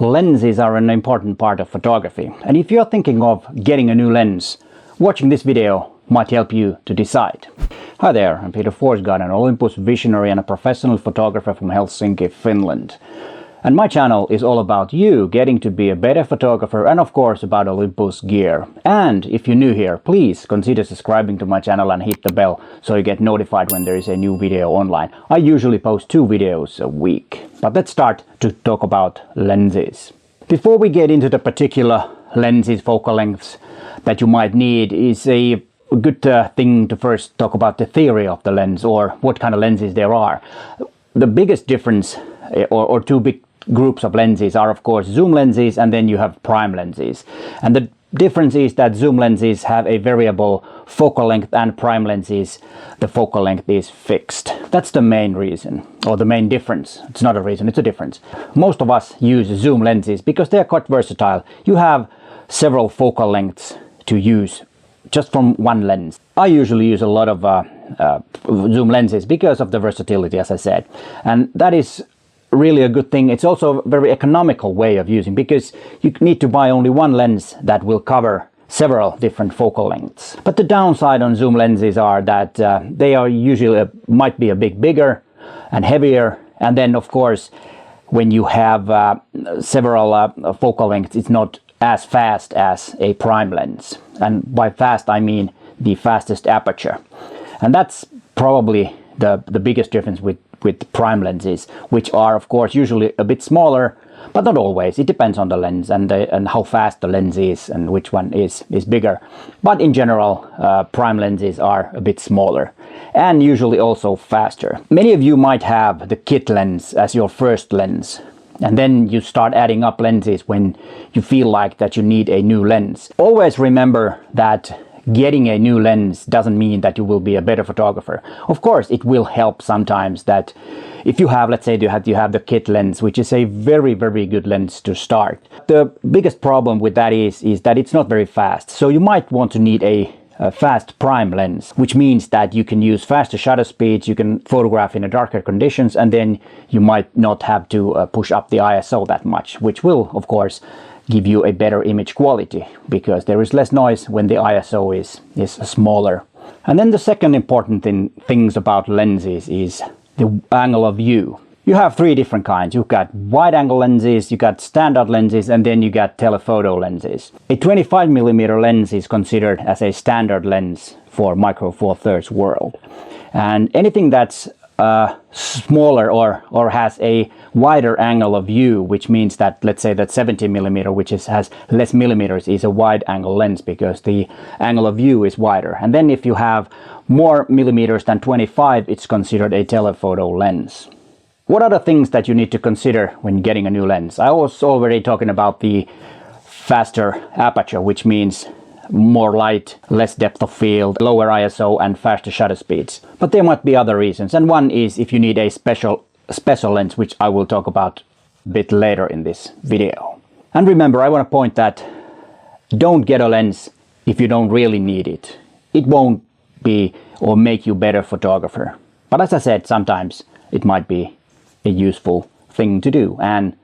Lenses are an important part of photography, and if you're thinking of getting a new lens, watching this video might help you to decide. Hi there, I'm Peter Forsgard, an Olympus visionary and a professional photographer from Helsinki, Finland. And my channel is all about you getting to be a better photographer and of course about Olympus gear. And if you're new here, please consider subscribing to my channel and hit the bell so you get notified when there is a new video online. I usually post 2 videos a week. But let's start to talk about lenses. Before we get into the particular lenses, focal lengths that you might need, is a good thing to first talk about the theory of the lens, or what kind of lenses there are. The biggest difference, or 2 big groups of lenses, are of course zoom lenses and then you have prime lenses. And the difference is that zoom lenses have a variable focal length and prime lenses, the focal length is fixed. That's the main reason, or the main difference. It's not a reason, it's a difference. Most of us use zoom lenses because they're quite versatile. You have several focal lengths to use just from one lens. I usually use a lot of zoom lenses because of the versatility, as I said. And that is really a good thing. It's also a very economical way of using, because you need to buy only one lens that will cover several different focal lengths. But the downside on zoom lenses are that they are usually might be a bit bigger and heavier, and then of course when you have several focal lengths, it's not as fast as a prime lens. And by fast I mean the fastest aperture. And that's probably the biggest difference with prime lenses, which are of course usually a bit smaller, but not always. It depends on the lens and how fast the lens is and which one is bigger. But in general, prime lenses are a bit smaller and usually also faster. Many of you might have the kit lens as your first lens, and then you start adding up lenses when you feel like that you need a new lens. Always remember that getting a new lens doesn't mean that you will be a better photographer. Of course, it will help sometimes that if you have, let's say you have the kit lens, which is a very, very good lens to start. The biggest problem with that is that it's not very fast. So you might want to need a fast prime lens, which means that you can use faster shutter speeds, you can photograph in darker conditions, and then you might not have to push up the ISO that much, which will, of course, give you a better image quality, because there is less noise when the ISO is smaller. And then the second important things about lenses is the angle of view. You have 3 different kinds. You've got wide angle lenses, you got standard lenses, and then you got telephoto lenses. A 25mm lens is considered as a standard lens for Micro Four Thirds world. And anything that's smaller or has a wider angle of view, which means that, let's say that 70mm, which has less millimeters, is a wide angle lens because the angle of view is wider. And then if you have more millimeters than 25, it's considered a telephoto lens. What are the things that you need to consider when getting a new lens? I was already talking about the faster aperture, which means more light, less depth of field, lower ISO and faster shutter speeds. But there might be other reasons, and one is if you need a special lens, which I will talk about a bit later in this video. And remember, I want to point that don't get a lens if you don't really need it. It won't be or make you a better photographer. But as I said, sometimes it might be a useful thing to do and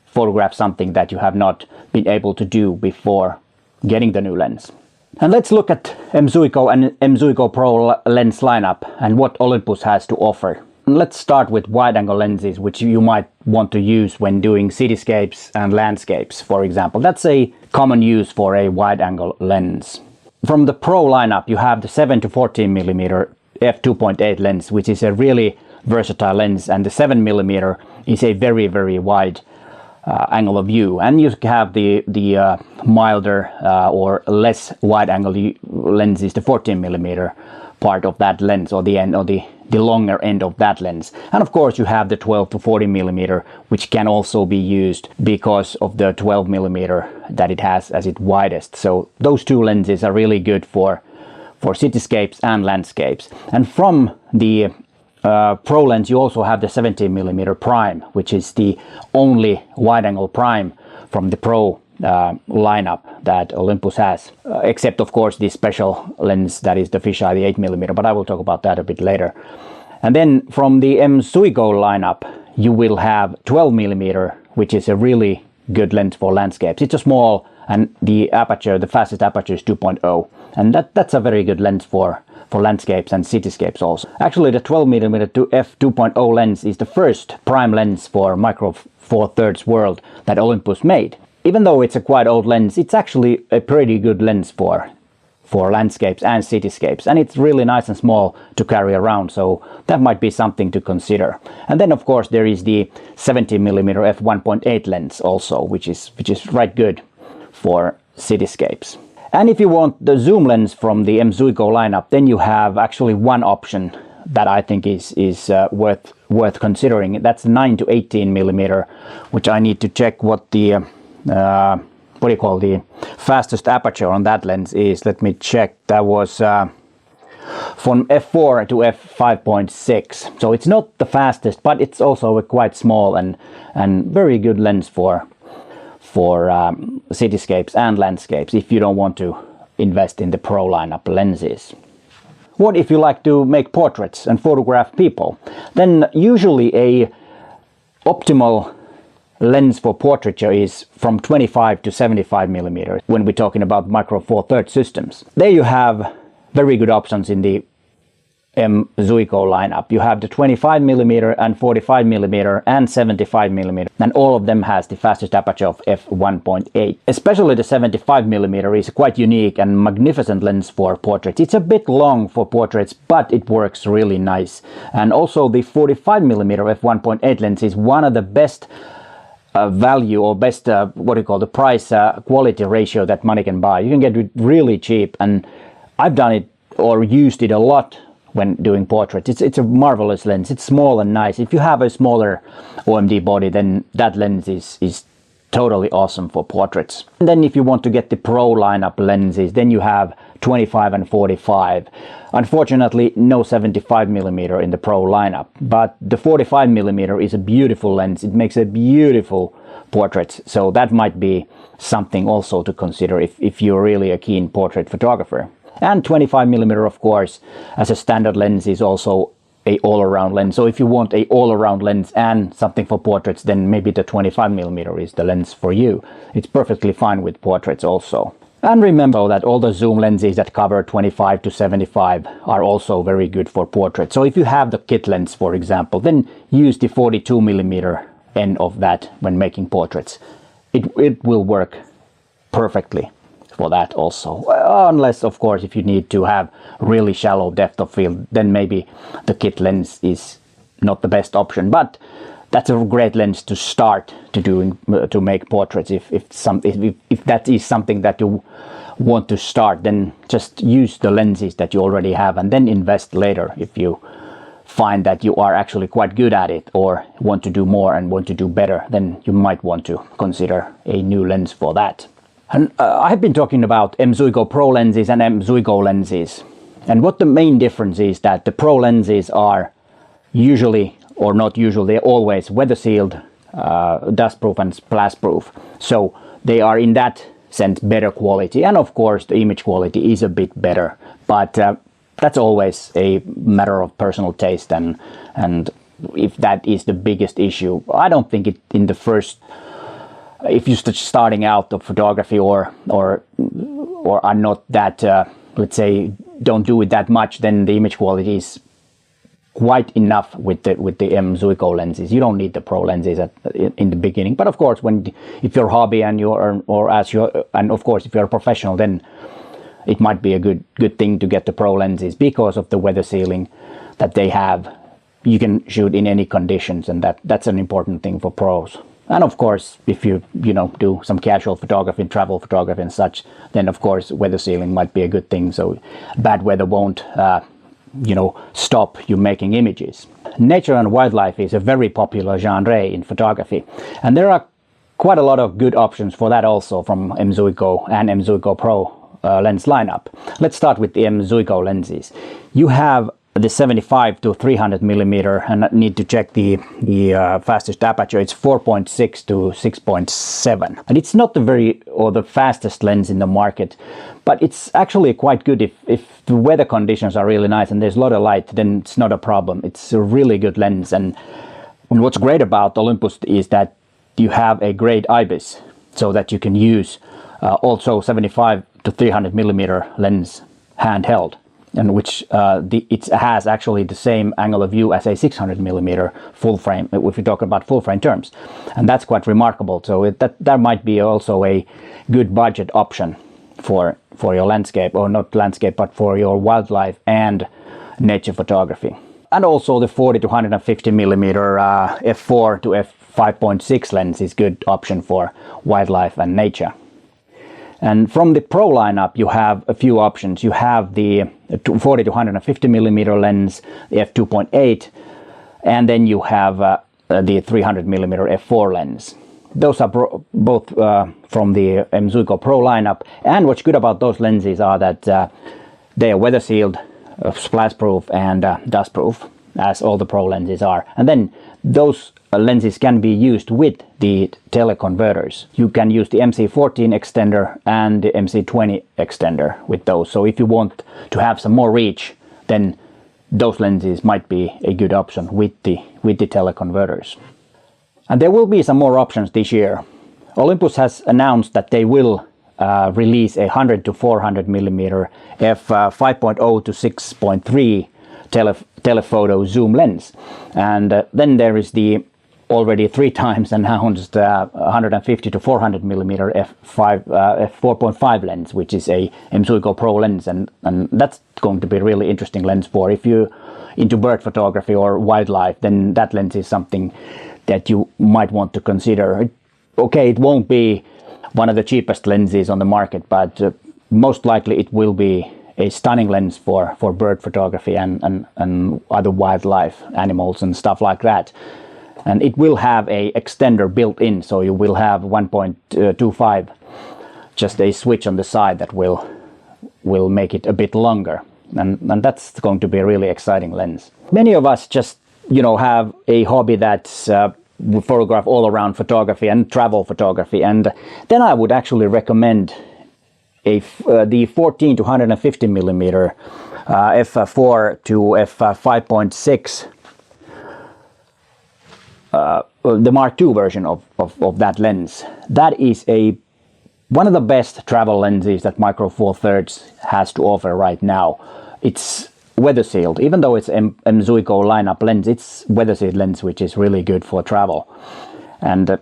photograph something that you have not been able to do before getting the new lens. And let's look at M.Zuiko and M.Zuiko Pro lens lineup and what Olympus has to offer. And let's start with wide angle lenses, which you might want to use when doing cityscapes and landscapes, for example. That's a common use for a wide angle lens. From the Pro lineup, you have the 7 to 14mm f2.8 lens, which is a really versatile lens, and the 7mm is a very, very wide angle of view. And you have the milder or less wide angle lenses, the 14mm part of that lens, or the end, or the longer end of that lens. And of course you have the 12 to 40mm, which can also be used because of the 12mm that it has as its widest. So those 2 lenses are really good for cityscapes and landscapes. And from the Pro lens you also have the 17mm prime, which is the only wide angle prime from the Pro lineup that Olympus has, except of course the special lens that is the fisheye, the 8mm, but I will talk about that a bit later. And then from the M.Zuiko lineup you will have 12mm, which is a really good lens for landscapes. It's a small, and the aperture, the fastest aperture is 2.0, and that's a very good lens for landscapes and cityscapes also. Actually, the 12mm to f2.0 lens is the first prime lens for micro four thirds world that Olympus made. Even though it's a quite old lens, it's actually a pretty good lens for landscapes and cityscapes, and it's really nice and small to carry around, so that might be something to consider. And then of course there is the 70mm f1.8 lens also, which is right good for cityscapes. And if you want the zoom lens from the M.Zuiko lineup, then you have actually one option that I think is worth considering. That's 9 to 18mm, which I need to check what the what do you call the fastest aperture on that lens is. Let me check. That was from f4 to f5.6. So it's not the fastest, but it's also a quite small and very good lens for cityscapes and landscapes if you don't want to invest in the pro lineup lenses. What if you like to make portraits and photograph people? Then usually a optimal lens for portraiture is from 25 to 75mm when we're talking about micro four thirds systems. There you have very good options in the M.Zuiko lineup. You have the 25mm and 45mm and 75mm, and all of them has the fastest aperture of f1.8. Especially the 75mm is a quite unique and magnificent lens for portraits. It's a bit long for portraits, but it works really nice. And also the 45mm f1.8 lens is one of the best value or best what do you call the price quality ratio that money can buy. You can get it really cheap, and I've done it or used it a lot when doing portraits. It's a marvelous lens. It's small and nice. If you have a smaller OMD body, then that lens is totally awesome for portraits. And then if you want to get the pro lineup lenses, then you have 25 and 45. Unfortunately, no 75mm in the pro lineup, but the 45mm is a beautiful lens. It makes a beautiful portrait, so that might be something also to consider if you're really a keen portrait photographer. And 25mm, of course, as a standard lens is also a all-around lens. So if you want a all-around lens and something for portraits, then maybe the 25mm is the lens for you. It's perfectly fine with portraits also. And remember that all the zoom lenses that cover 25 to 75 are also very good for portraits. So if you have the kit lens, for example, then use the 42mm end of that when making portraits. It will work perfectly for that also. Unless, of course, if you need to have really shallow depth of field, then maybe the kit lens is not the best option. But that's a great lens to start to make portraits. If that is something that you want to start, then just use the lenses that you already have and then invest later if you find that you are actually quite good at it or want to do more and want to do better. Then you might want to consider a new lens for that. And I've been talking about M.Zuiko Pro lenses and M.Zuiko lenses, and what the main difference is that the Pro lenses are usually, or not usually, they're always weather sealed, dust proof and splash proof. So they are in that sense better quality, and of course the image quality is a bit better, but that's always a matter of personal taste, and if that is the biggest issue, I don't think it in the first, if you're starting out of photography or are not that let's say don't do it that much, then the image quality is quite enough with the M.Zuiko lenses. You don't need the pro lenses in the beginning, but of course if you're hobby and and of course if you're a professional, then it might be a good thing to get the pro lenses because of the weather sealing that they have. You can shoot in any conditions, and that's an important thing for pros. And of course, if you do some casual photography, travel photography and such, then of course weather sealing might be a good thing, so bad weather won't stop you making images. Nature and wildlife is a very popular genre in photography, and there are quite a lot of good options for that also from M.Zuiko and M.Zuiko Pro lens lineup. Let's start with the M.Zuiko lenses. You have the 75 to 300mm, and I need to check the fastest aperture. It's 4.6 to 6.7, and it's not the fastest lens in the market, but it's actually quite good if the weather conditions are really nice and there's a lot of light, then it's not a problem. It's a really good lens, and what's great about Olympus is that you have a great IBIS, so that you can use also 75 to 300 millimeter lens handheld, and which it has actually the same angle of view as a 600 millimeter full frame, if we talk about full frame terms, and that's quite remarkable. So that might be also a good budget option for your landscape, or not landscape, but for your wildlife and nature photography. And also the 40 to 150 millimeter f4 to f5.6 lens is good option for wildlife and nature. And from the Pro lineup, you have a few options. You have the 40 to 150 millimeter lens, the f2.8, and then you have the 300 millimeter f4 lens. Those are both from the M.Zuiko Pro lineup. And what's good about those lenses are that they are weather sealed, splash proof, and dust proof, as all the Pro lenses are. And then those lenses can be used with the teleconverters. You can use the MC14 extender and the MC20 extender with those. So if you want to have some more reach, then those lenses might be a good option with the teleconverters. And there will be some more options this year. Olympus has announced that they will release a 100 to 400 millimeter f5.0 to 6.3 telephoto zoom lens. And then there is the already 3 times announced 150 to 400 millimeter f4.5 lens, which is a M.Zuiko Pro lens, and that's going to be a really interesting lens for if you're into bird photography or wildlife. Then that lens is something that you might want to consider. Okay, it won't be one of the cheapest lenses on the market, but most likely it will be a stunning lens for bird photography and other wildlife animals and stuff like that. And it will have a extender built in, so you will have 1.25, just a switch on the side that will make it a bit longer, and that's going to be a really exciting lens. Many of us just have a hobby that's we photograph all around photography and travel photography, and then I would actually recommend the 14 to 150 millimeter f4 to f5.6 the Mark II version of that lens. That is one of the best travel lenses that Micro Four Thirds has to offer right now. It's weather sealed, even though it's M.Zuiko lineup lens. It's weather sealed lens, which is really good for travel. And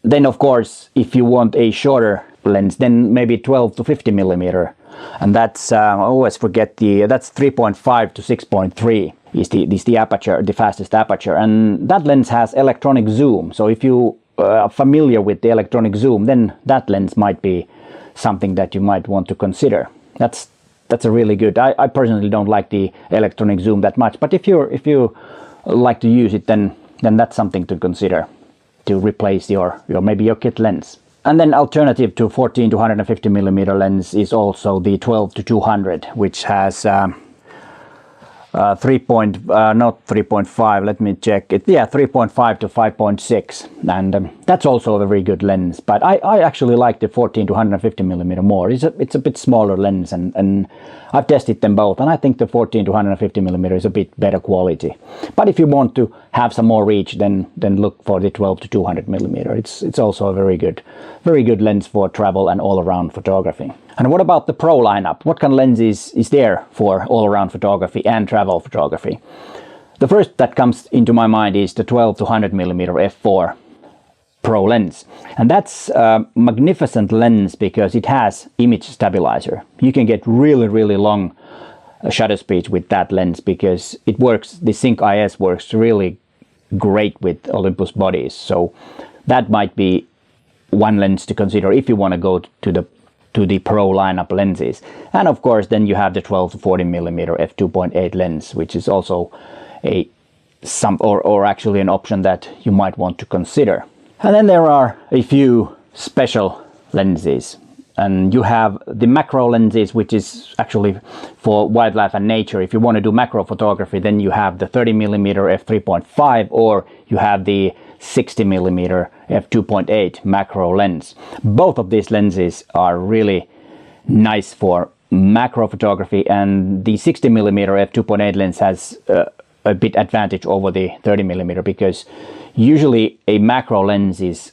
then of course, if you want a shorter lens, then maybe 12 to 50 millimeter, and that's I always forget that's 3.5 to 6.3 is the aperture, the fastest aperture, and that lens has electronic zoom. So if you are familiar with the electronic zoom, then that lens might be something that you might want to consider. That's a really good. I personally don't like the electronic zoom that much, but if you like to use it, then that's something to consider to replace your maybe your kit lens. And then alternative to 14 to 150 millimeter lens is also the 12 to 200, which has not 3.5, let me check it. Yeah, 3.5 to 5.6, and that's also a very good lens. But I actually like the 14 to 150 millimeter more. It's a bit smaller lens, and I've tested them both, and I think the 14 to 150 millimeter is a bit better quality. But if you want to have some more reach, then look for the 12 to 200 millimeter. It's also a very good lens for travel and all-around photography. And what about the Pro lineup? What kind of lenses is there for all-around photography and travel photography? The first that comes into my mind is the 12 to 100 millimeter f4 Pro lens. And that's a magnificent lens because it has image stabilizer. You can get really long shutter speeds with that lens because it works, the Sync IS works really great with Olympus bodies. So that might be one lens to consider if you want to go to the Pro lineup lenses. And of course then you have the 12 to 40 millimeter f2.8 lens, which is also actually an option that you might want to consider. And then there are a few special lenses, and you have the macro lenses, which is actually for wildlife and nature. If you want to do macro photography, then you have the 30 millimeter f3.5, or you have the 60 millimeter f2.8 macro lens. Both of these lenses are really nice for macro photography, and the 60 millimeter f2.8 lens has a bit advantage over the 30mm, because usually a macro lens is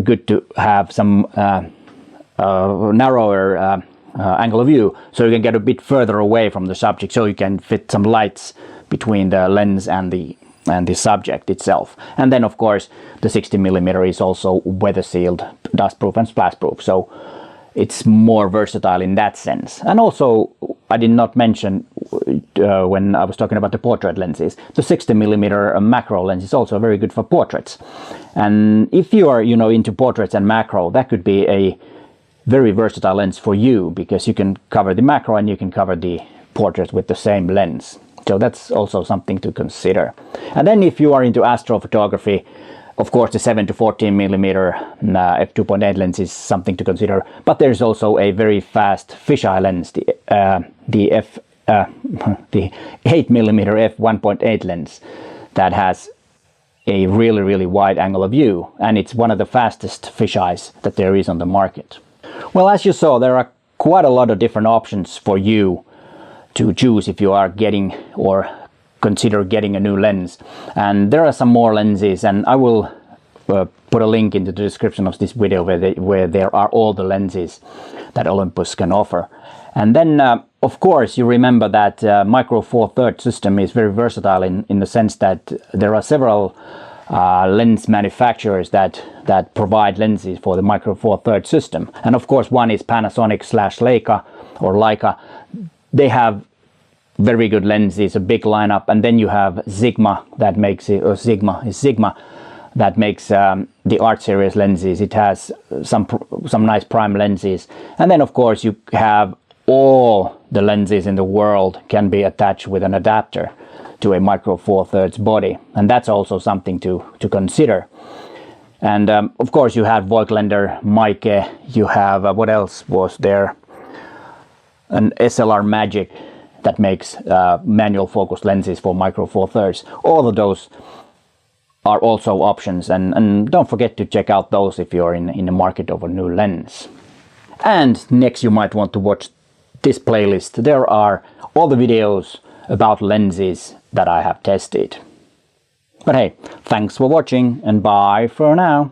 good to have some narrower angle of view, so you can get a bit further away from the subject, so you can fit some lights between the lens and the subject itself. And then of course the 60mm is also weather sealed, dust proof and splash proof, so it's more versatile in that sense. And also, I did not mention when I was talking about the portrait lenses, the 60mm macro lens is also very good for portraits. And if you are, into portraits and macro, that could be a very versatile lens for you, because you can cover the macro and you can cover the portrait with the same lens. So that's also something to consider. And then if you are into astrophotography, of course the 7 to 14mm f2.8 lens is something to consider, but there's also a very fast fisheye lens, the 8mm f1.8 lens, that has a really wide angle of view, and it's one of the fastest fisheyes that there is on the market. Well, as you saw, there are quite a lot of different options for you to choose if you are getting or consider getting a new lens. And there are some more lenses, and I will put a link into the description of this video where there are all the lenses that Olympus can offer. And then of course you remember that Micro Four Thirds system is very versatile in the sense that there are several lens manufacturers that provide lenses for the Micro Four Thirds system. And of course one is Panasonic / Leica. They have very good lenses, a big lineup. And then you have Sigma that makes it, or Sigma that makes the Art Series lenses. It has some nice prime lenses. And then of course you have all the lenses in the world can be attached with an adapter to a Micro Four Thirds body, and that's also something to consider. And of course you have Voigtlander, Meike, you have what else was there, an SLR Magic that makes manual focus lenses for Micro Four Thirds. All of those are also options, and don't forget to check out those if you're in the market of a new lens. And next you might want to watch this playlist. There are all the videos about lenses that I have tested. But hey, thanks for watching, and bye for now.